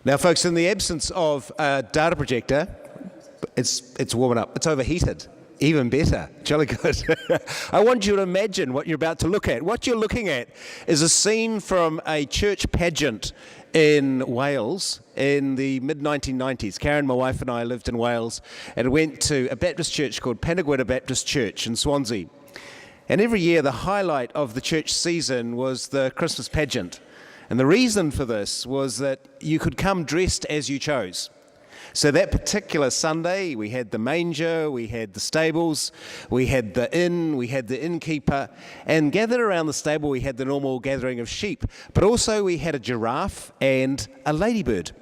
Now, folks, in the absence of a data projector, it's warming up. It's overheated. Even better. Jolly good. I want you to imagine what you're about to look at. What you're looking at is a scene from a church pageant in Wales in the mid-1990s. Karen, my wife, and I lived in Wales and went to a Baptist church called Panagwida Baptist Church in Swansea. And every year, the highlight of the church season was the Christmas pageant. And the reason for this was that you could come dressed as you chose. So that particular Sunday, we had the manger, we had the stables, we had the inn, we had the innkeeper, and gathered around the stable we had the normal gathering of sheep, but also we had a giraffe and a ladybird.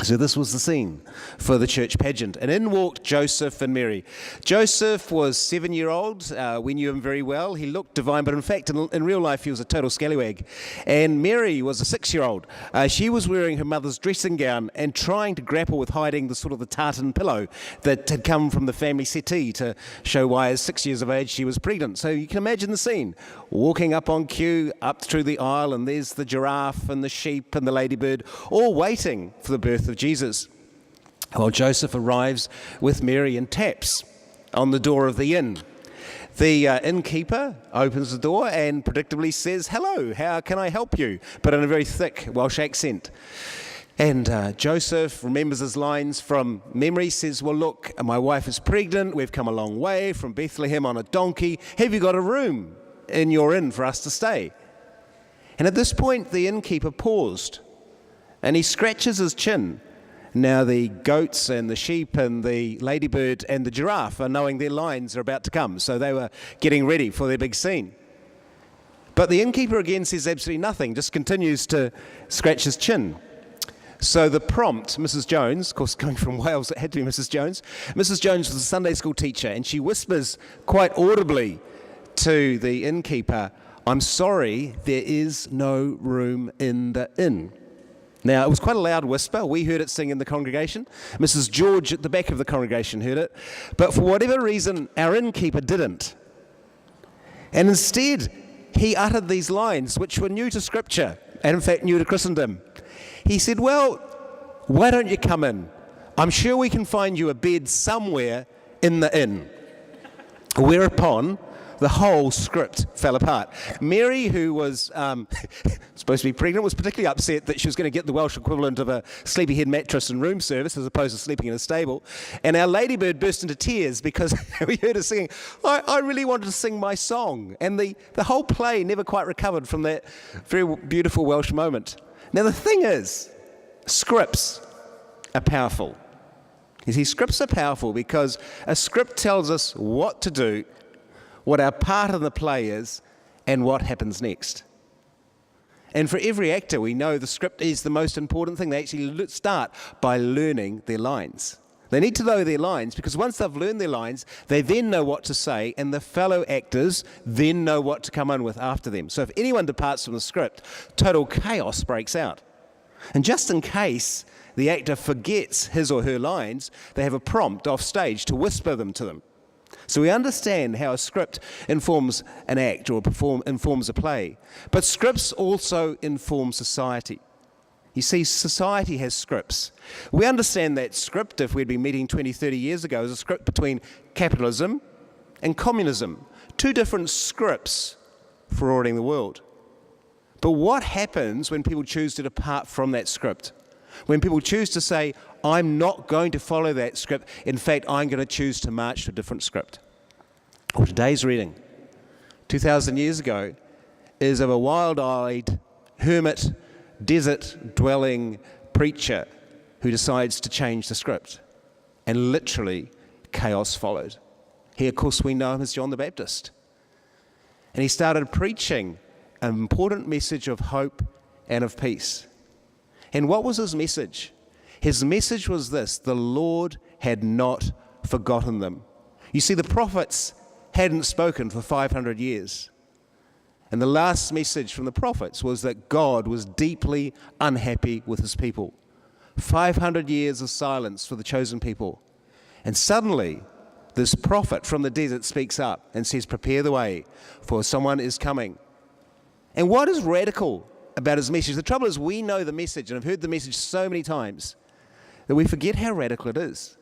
So this was the scene for the church pageant. And in walked Joseph and Mary. Joseph was 7-year-old. We knew him very well. He looked divine, but in fact, in real life, he was a total scallywag. And Mary was a 6-year-old. She was wearing her mother's dressing gown and trying to grapple with hiding the tartan pillow that had come from the family settee to show why at 6 years of age she was pregnant. So you can imagine the scene. Walking up on cue, up through the aisle, and there's the giraffe and the sheep and the ladybird, all waiting for the birth of Jesus. Well, Joseph arrives with Mary and taps on the door of the inn. The innkeeper opens the door and predictably says, "Hello, how can I help you?" but in a very thick Welsh accent. And Joseph remembers his lines from memory, says, "Well, look, my wife is pregnant. We've come a long way from Bethlehem on a donkey. Have you got a room in your inn for us to stay?" And at this point, the innkeeper paused and he scratches his chin. Now the goats and the sheep and the ladybird and the giraffe are knowing their lines are about to come, so they were getting ready for their big scene. But the innkeeper again says absolutely nothing, just continues to scratch his chin. So the prompt, Mrs. Jones, of course coming from Wales, it had to be Mrs. Jones. Mrs. Jones was a Sunday school teacher, and she whispers quite audibly to the innkeeper, "I'm sorry, there is no room in the inn." Now, it was quite a loud whisper. We heard it sing in the congregation. Mrs. George at the back of the congregation heard it. But for whatever reason, our innkeeper didn't. And instead, he uttered these lines, which were new to Scripture, and in fact new to Christendom. He said, "Well, why don't you come in? I'm sure we can find you a bed somewhere in the inn." Whereupon, the whole script fell apart. Mary, who was supposed to be pregnant, was particularly upset that she was going to get the Welsh equivalent of a sleepyhead mattress and room service as opposed to sleeping in a stable. And our ladybird burst into tears because we heard her singing, I really wanted to sing my song. And the whole play never quite recovered from that very beautiful Welsh moment. Now the thing is, scripts are powerful. You see, scripts are powerful because a script tells us what to do, what our part in the play is, and what happens next. And for every actor, we know the script is the most important thing. They actually start by learning their lines. They need to know their lines because once they've learned their lines, they then know what to say, and the fellow actors then know what to come in with after them. So if anyone departs from the script, total chaos breaks out. And just in case the actor forgets his or her lines, they have a prompt off stage to whisper them to them. So we understand how a script informs an act or informs a play. But scripts also inform society. You see, society has scripts. We understand that script, if we'd been meeting 20, 30 years ago, is a script between capitalism and communism. Two different scripts for ordering the world. But what happens when people choose to depart from that script? When people choose to say, I'm not going to follow that script, in fact, I'm going to choose to march to a different script. Well, today's reading, 2,000 years ago, is of a wild-eyed hermit, desert-dwelling preacher who decides to change the script. And literally, chaos followed. He, of course, we know him as John the Baptist. And he started preaching an important message of hope and of peace. And what was his message? His message was this: the Lord had not forgotten them. You see, the prophets hadn't spoken for 500 years. And the last message from the prophets was that God was deeply unhappy with his people. 500 years of silence for the chosen people. And suddenly, this prophet from the desert speaks up and says, prepare the way, for someone is coming. And what is radical about his message. The trouble is we know the message and have heard the message so many times that we forget how radical it is.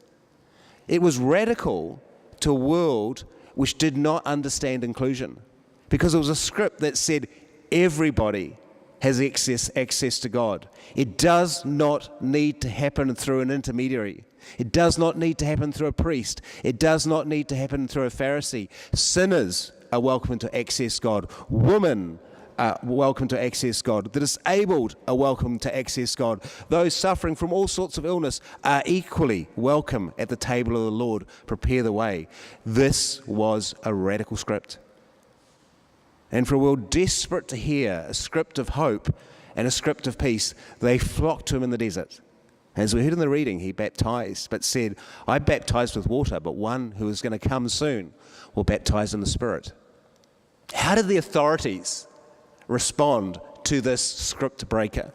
It was radical to a world which did not understand inclusion, because it was a script that said everybody has access to God. It does not need to happen through an intermediary. It does not need to happen through a priest. It does not need to happen through a Pharisee. Sinners are welcome to access God. Women are welcome to access God. The disabled are welcome to access God. Those suffering from all sorts of illness are equally welcome at the table of the Lord. Prepare the way. This was a radical script. And for a world desperate to hear a script of hope and a script of peace, they flocked to him in the desert. As we heard in the reading, he baptized, but said, I baptized with water, but one who is going to come soon will baptize in the Spirit. How did the authorities respond to this script breaker?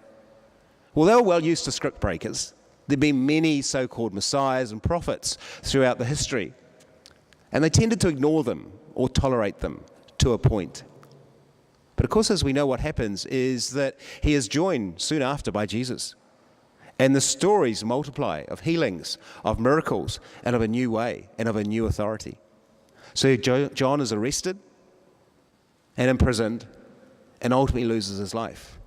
Well, they were well used to script breakers. There'd been many so-called messiahs and prophets throughout the history, and they tended to ignore them or tolerate them to a point. But of course, as we know, what happens is that he is joined soon after by Jesus. And the stories multiply of healings, of miracles, and of a new way, and of a new authority. So John is arrested and imprisoned and ultimately loses his life.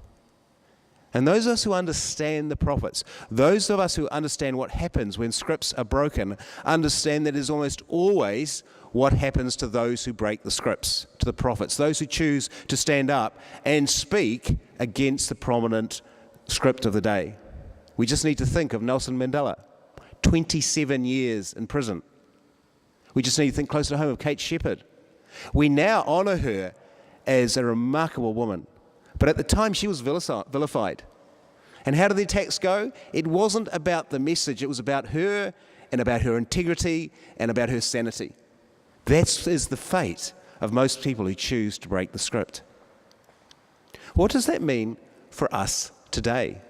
And those of us who understand the prophets, those of us who understand what happens when scripts are broken, understand that it is almost always what happens to those who break the scripts, to the prophets, those who choose to stand up and speak against the prominent script of the day. We just need to think of Nelson Mandela, 27 years in prison. We just need to think closer to home of Kate Shepherd. We now honour her as a remarkable woman, but at the time she was vilified. And how did the attacks go? It wasn't about the message, it was about her and about her integrity and about her sanity. That is the fate of most people who choose to break the script. What does that mean for us today?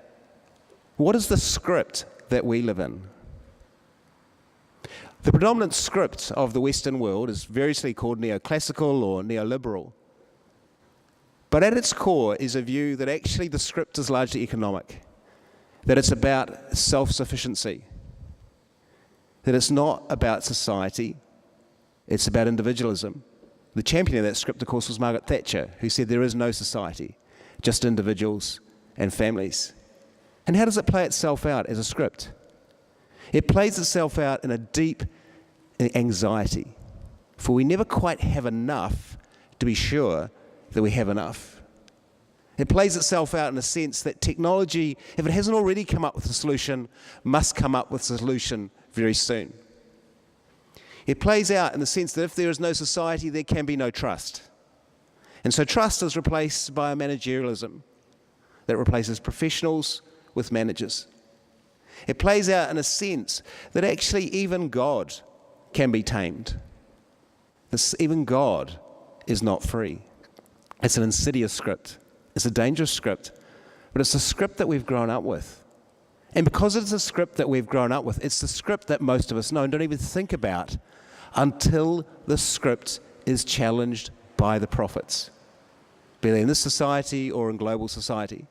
What is the script that we live in? The predominant script of the Western world is variously called neoclassical or neoliberal. But at its core is a view that actually the script is largely economic, that it's about self-sufficiency, that it's not about society, it's about individualism. The champion of that script, of course, was Margaret Thatcher, who said there is no society, just individuals and families. And how does it play itself out as a script? It plays itself out in a deep anxiety, for we never quite have enough to be sure that we have enough. It plays itself out in a sense that technology, if it hasn't already come up with a solution, must come up with a solution very soon. It plays out in the sense that if there is no society, there can be no trust. And so trust is replaced by a managerialism that replaces professionals with managers. It plays out in a sense that actually even God can be tamed. Even God is not free. It's an insidious script. It's a dangerous script, but it's a script that we've grown up with. And because it's a script that we've grown up with, it's the script that most of us know and don't even think about until the script is challenged by the prophets, be they in this society or in global society.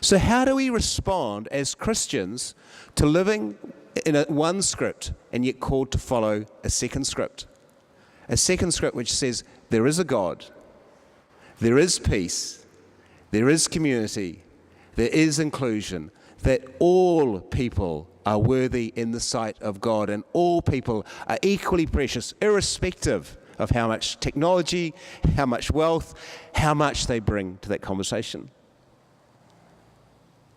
So how do we respond as Christians to living in one script and yet called to follow a second script? A second script which says there is a God, there is peace, there is community, there is inclusion, that all people are worthy in the sight of God and all people are equally precious, irrespective of how much technology, how much wealth, how much they bring to that conversation.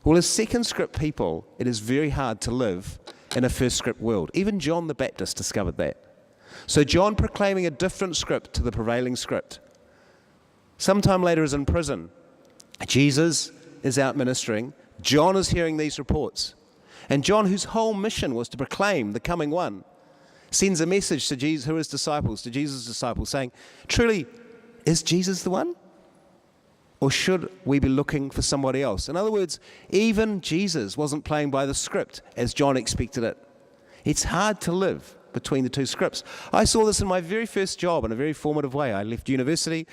Well, as second script people, it is very hard to live in a first script world. Even John the Baptist discovered that. So John, proclaiming a different script to the prevailing script, sometime later is in prison. Jesus is out ministering. John is hearing these reports. And John, whose whole mission was to proclaim the coming one, sends a message to Jesus, to Jesus' disciples, saying, truly, is Jesus the one? Or should we be looking for somebody else? In other words, even Jesus wasn't playing by the script as John expected it. It's hard to live between the two scripts. I saw this in my very first job in a very formative way. I left university,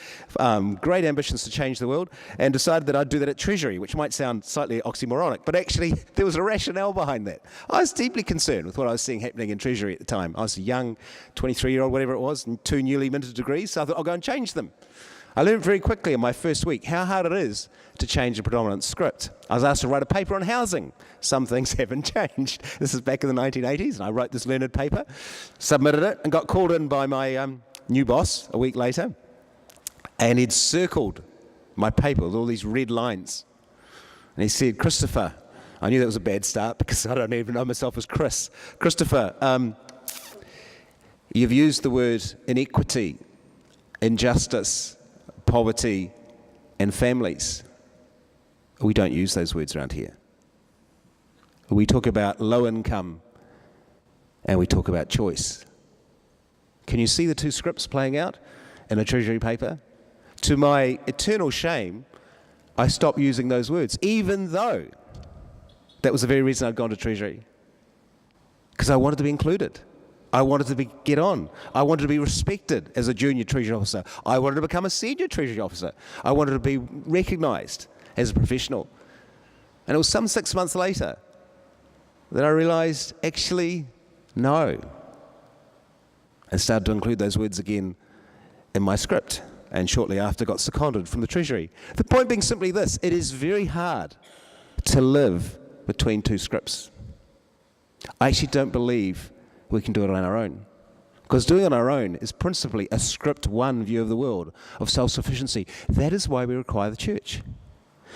great ambitions to change the world, and decided that I'd do that at Treasury, which might sound slightly oxymoronic, but actually there was a rationale behind that. I was deeply concerned with what I was seeing happening in Treasury at the time. I was a young 23-year-old, whatever it was, and 2 newly minted degrees, so I thought I'll go and change them. I learned very quickly in my first week how hard it is to change a predominant script. I was asked to write a paper on housing. Some things haven't changed. This is back in the 1980s, and I wrote this learned paper, submitted it, and got called in by my new boss a week later, and he'd circled my paper with all these red lines. And he said, "Christopher," I knew that was a bad start because I don't even know myself as Chris. "Christopher, you've used the word inequity, injustice, poverty, and families. We don't use those words around here. We talk about low income and we talk about choice." Can you see the two scripts playing out in a Treasury paper? To my eternal shame, I stopped using those words, even though that was the very reason I'd gone to Treasury. Because I wanted to be included. I wanted to get on. I wanted to be respected as a junior Treasury officer. I wanted to become a senior Treasury officer. I wanted to be recognised as a professional. And it was some 6 months later that I realised, actually, no. And started to include those words again in my script. And shortly after got seconded from the Treasury. The point being simply this: it is very hard to live between two scripts. I actually don't believe we can do it on our own. Because doing it on our own is principally a script one view of the world, of self-sufficiency. That is why we require the church.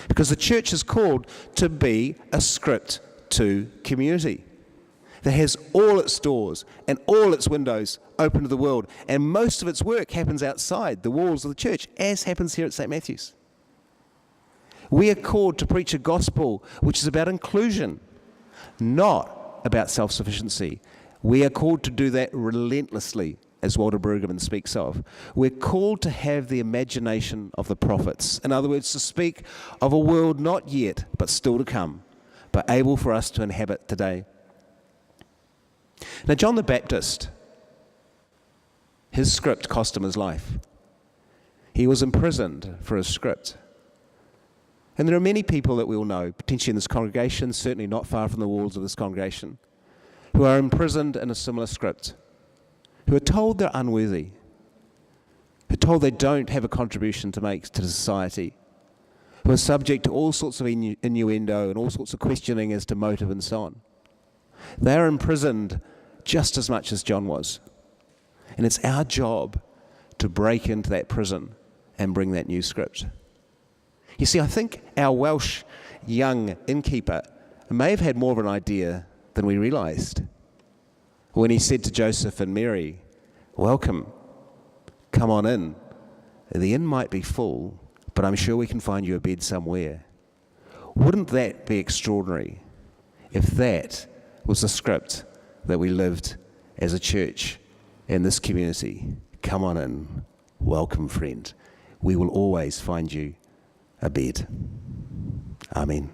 Because the church is called to be a script to community that has all its doors and all its windows open to the world. And most of its work happens outside the walls of the church, as happens here at St. Matthew's. We are called to preach a gospel which is about inclusion, not about self-sufficiency. We are called to do that relentlessly, as Walter Brueggemann speaks of. We're called to have the imagination of the prophets. In other words, to speak of a world not yet, but still to come, but able for us to inhabit today. Now, John the Baptist, his script cost him his life. He was imprisoned for his script. And there are many people that we all know, potentially in this congregation, certainly not far from the walls of this congregation, who are imprisoned in a similar script, who are told they're unworthy, who are told they don't have a contribution to make to society, who are subject to all sorts of innuendo and all sorts of questioning as to motive and so on. They are imprisoned just as much as John was. And it's our job to break into that prison and bring that new script. You see, I think our Welsh young innkeeper may have had more of an idea than we realised when he said to Joseph and Mary, "Welcome, come on in. The inn might be full, but I'm sure we can find you a bed somewhere." Wouldn't that be extraordinary if that was the script that we lived as a church in this community? Come on in. Welcome, friend. We will always find you a bed. Amen.